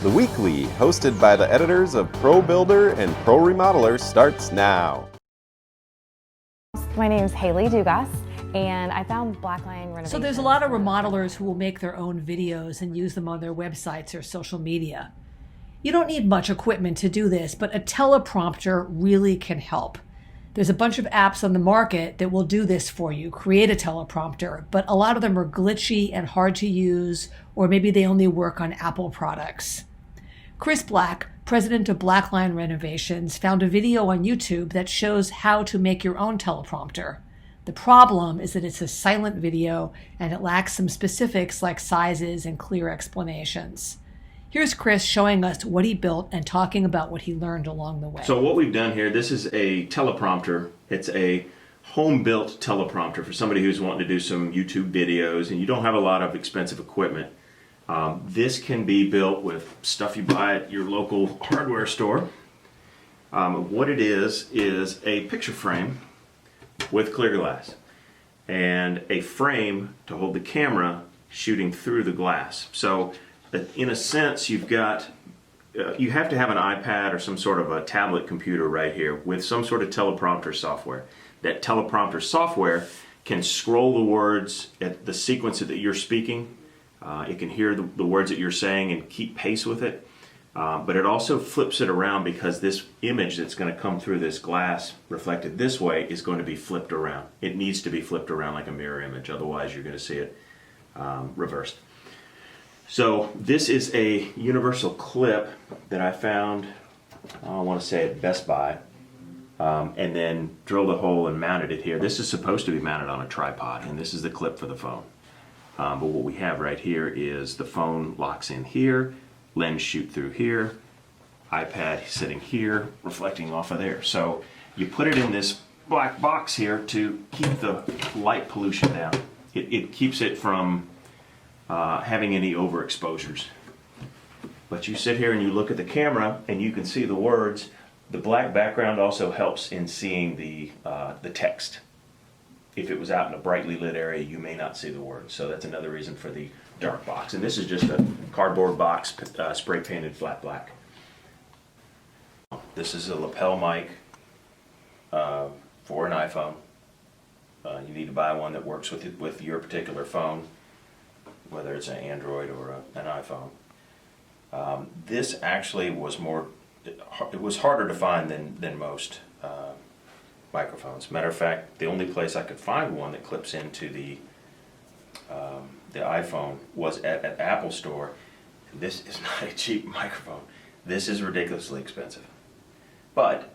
The Weekly, hosted by the editors of Pro Builder and Pro Remodelers, starts now. My name is Haley Dugas, and I found Blackline Renovations. So there's a lot of remodelers who will make their own videos and use them on their websites or social media. You don't need much equipment to do this, but a teleprompter really can help. There's a bunch of apps on the market that will do this for you, create a teleprompter, but a lot of them are glitchy and hard to use, or maybe they only work on Apple products. Chris Black, president of Blackline Renovations, found a video on YouTube that shows how to make your own teleprompter. The problem is that it's a silent video and it lacks some specifics like sizes and clear explanations. Here's Chris showing us what he built and talking about what he learned along the way. So what we've done here, this is a teleprompter. It's a home-built teleprompter for somebody who's wanting to do some YouTube videos and you don't have a lot of expensive equipment. This can be built with stuff you buy at your local hardware store. What it is a picture frame with clear glass and a frame to hold the camera shooting through the glass. So in a sense, you have to have an iPad or some sort of a tablet computer right here with some sort of teleprompter software. That teleprompter software can scroll the words at the sequence that you're speaking. It can hear the words that you're saying and keep pace with it. But it also flips it around because this image that's going to come through this glass reflected this way is going to be flipped around. It needs to be flipped around like a mirror image, otherwise you're going to see it reversed. So this is a universal clip that I found, I want to say at Best Buy, and then drilled a hole and mounted it here. This is supposed to be mounted on a tripod, and this is the clip for the phone. But what we have right here is the phone locks in here, lens shoot through here, iPad sitting here, reflecting off of there. So you put it in this black box here to keep the light pollution down. It keeps it from having any overexposures. But you sit here and you look at the camera and you can see the words. The black background also helps in seeing the text. If it was out in a brightly lit area, you may not see the words. So that's another reason for the dark box. And this is just a cardboard box, spray painted flat black. This is a lapel mic for an iPhone. You need to buy one that works with your particular phone, whether it's an Android or an iPhone. This actually was it was harder to find than most microphones. Matter of fact, the only place I could find one that clips into the iPhone was at an Apple store. This is not a cheap microphone. This is ridiculously expensive. But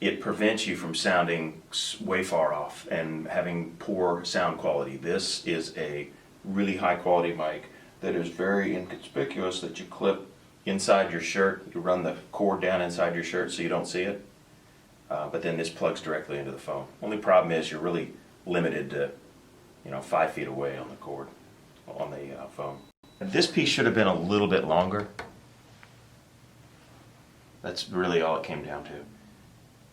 it prevents you from sounding way far off and having poor sound quality. This is a really high quality mic that is very inconspicuous, that you clip inside your shirt. You run the cord down inside your shirt so you don't see it. But then this plugs directly into the phone. Only problem is you're really limited to 5 feet away on the cord, on the phone. This piece should have been a little bit longer. That's really all it came down to.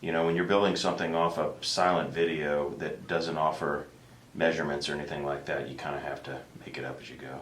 When you're building something off a silent video that doesn't offer measurements or anything like that, you kind of have to make it up as you go.